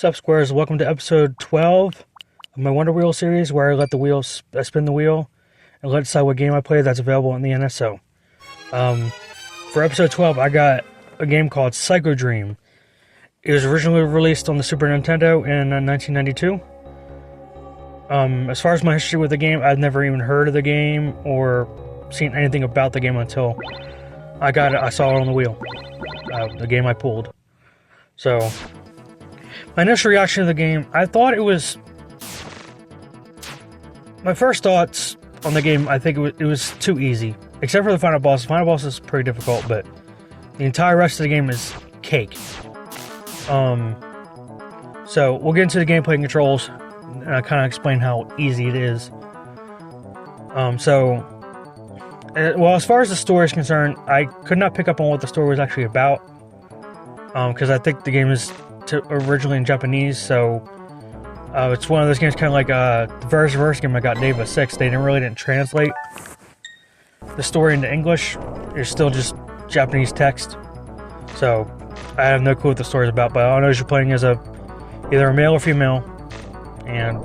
Sup Squares, welcome to episode 12 of my Wonder Wheel series, where I let the wheels spin the wheel and let it decide what game I play that's available in the NSO. For episode 12, I got a game called Psycho Dream. It was originally released on the Super Nintendo in 1992. As far as my history with the game, I'd never even heard of the game or seen anything about the game until I got it. I saw it on the wheel, the game I pulled. So, my initial reaction to the game, I thought it was... My first thoughts on the game, I think it was too easy. Except for the final boss. The final boss is pretty difficult, but the entire rest of the game is cake. So, we'll get into the gameplay and controls, and I'll kind of explain how easy it is. Well, as far as the story is concerned, I could not pick up on what the story was actually about. Because I think the game is originally in Japanese, so it's one of those games kind of like the first game I got, Deva 6. They didn't translate the story into English. It's still just Japanese text. So I have no clue what the story is about, but all I know is you're playing as either a male or female, and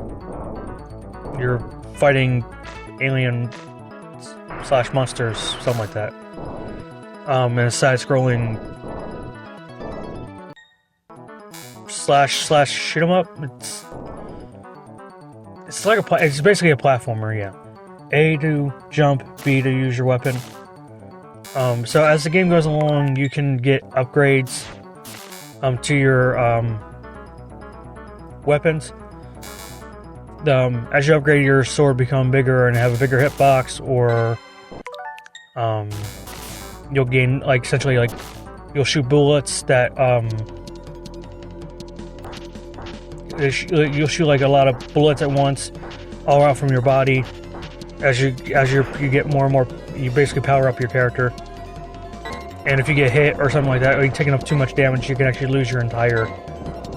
you're fighting alien / monsters, something like that. And a side-scrolling / shoot 'em up. It's basically a platformer, yeah. A to jump, B to use your weapon. So as the game goes along, you can get upgrades to your weapons. As you upgrade, your sword become bigger and have a bigger hitbox, or you'll gain essentially you'll shoot bullets that you'll shoot a lot of bullets at once, all out from your body. As you get more and more, you basically power up your character. And if you get hit or something like that, or you're taking up too much damage, you can actually lose your entire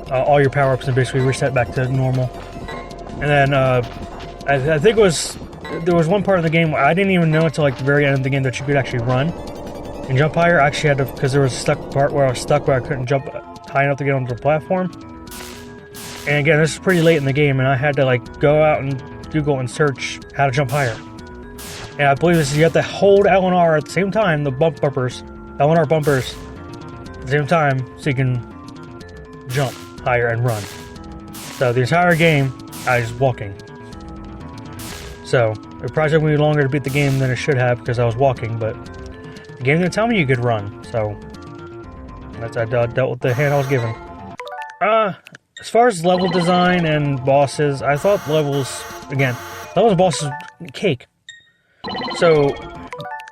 all your power ups and basically reset back to normal. And then I think there was one part of the game where I didn't even know until the very end of the game that you could actually run and jump higher. I actually had to, because there was a stuck part where I was stuck where I couldn't jump high enough to get onto the platform. And again, this is pretty late in the game, and I had to go out and Google and search how to jump higher. And I believe you have to hold L and R at the same time, L and R bumpers at the same time, so you can jump higher and run. So the entire game, I was walking. So it probably took me longer to beat the game than it should have because I was walking, but the game didn't tell me you could run, so I dealt with the hand I was given. As far as level design and bosses, I thought levels and bosses, cake. So,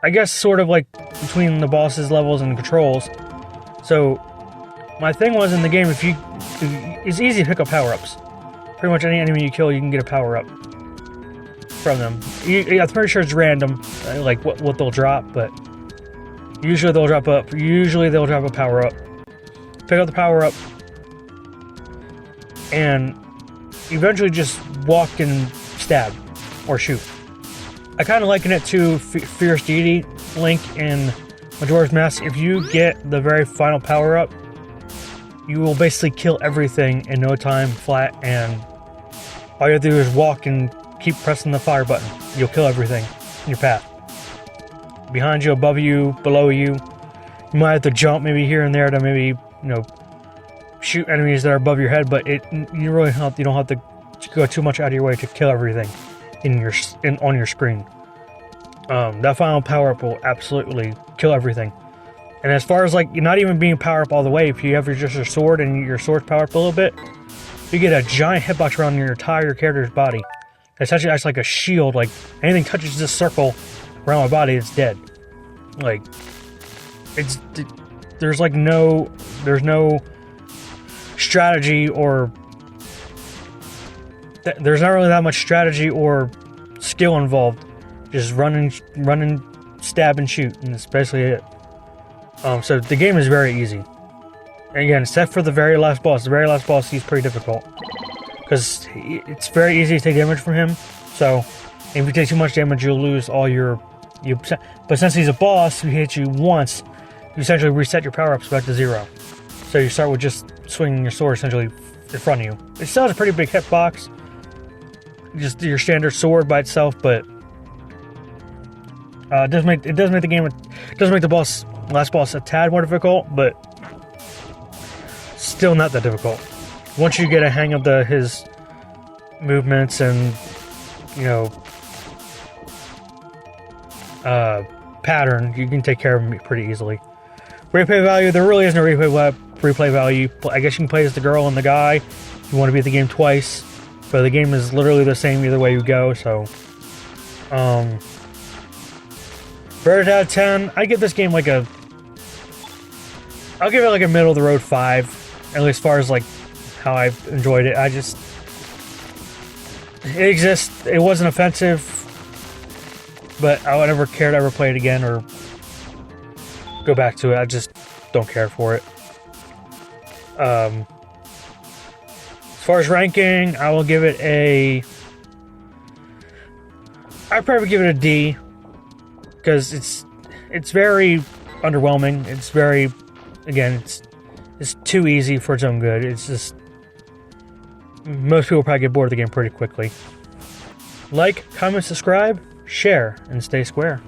I guess sort of between the bosses, levels, and controls. So, my thing was in the game, it's easy to pick up power-ups. Pretty much any enemy you kill, you can get a power-up from them. I'm pretty sure it's random, what they'll drop, but usually they'll drop a power-up. Pick up the power-up, and eventually just walk and stab or shoot. I kind of liken it to Fierce Deity Link in Majora's Mask. If you get the very final power-up, you will basically kill everything in no time flat, and all you have to do is walk and keep pressing the fire button. You'll kill everything in your path. Behind you, above you, below you. You might have to jump maybe here and there to maybe, shoot enemies that are above your head, but you don't have to go too much out of your way to kill everything on your screen. That final power up will absolutely kill everything. And as far as not even being power up all the way, if you have just your sword and your sword's power up a little bit, you get a giant hitbox around your entire character's body. It essentially acts like a shield. Anything touches this circle around my body, it's dead. There's no strategy, or there's not really that much strategy or skill involved. Just run and stab and shoot, and that's basically it. So the game is very easy. And again, except for the very last boss. The very last boss, he's pretty difficult because it's very easy to take damage from him. So if you take too much damage, you'll lose all your. But since he's a boss, if he hits you once, you essentially reset your power-ups back to 0. So you start with just swinging your sword essentially in front of you. It still has a pretty big hitbox, just your standard sword by itself, but it does make the last boss a tad more difficult, but still not that difficult. Once you get a hang of his movements and, you know, pattern, you can take care of him pretty easily. Replay value, there really is no replay value. I guess you can play as the girl and the guy if you want to beat the game twice, but the game is literally the same either way you go, so rated out of 10, I give this game like I'll give it like a middle of the road 5, at least as far as like how I've enjoyed it. It exists, it wasn't offensive, but I would never care to ever play it again or go back to it. I just don't care for it. As far as ranking, I will give it I'd probably give it a D, because it's very underwhelming. It's very, again, it's too easy for its own good. It's just, most people probably get bored of the game pretty quickly. Like, comment, subscribe, share, and stay square.